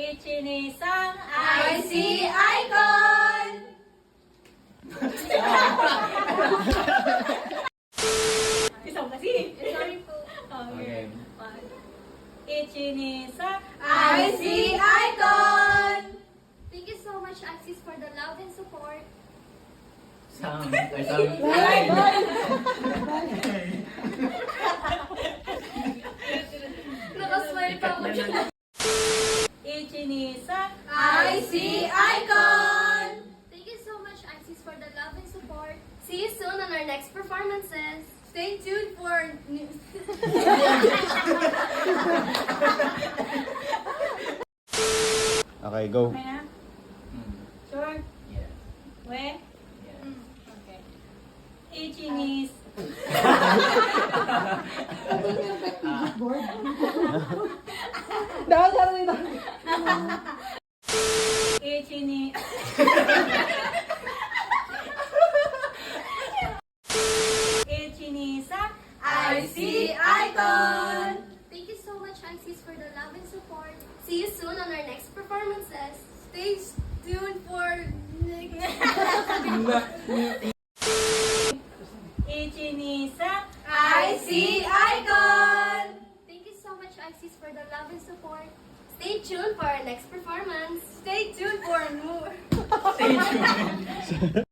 Ichinisang IC Icon! Isang kasi. Sorry po. Okay. Ichinisang IC Icon! Thank you so much, Axis, for the love and support. Sound. Nakasmile pa ako dyan. Ichinisang IC Icon! Thank you so much, Axis, for the love and support. See you soon on our next performances. Stay tuned for news. Okay, go. Okay na? Sure? Yes. We? Yes. Okay. Ichinis. Ichini. Ichinisang IC Icon! Thank you so much, Axis, for the love and support. See you soon on our next performances. Stay tuned for Ichinisang IC Icon! Thank you so much, Axis, for the love and support. Stay tuned for our next performance. Stay tuned for more. Stay tuned.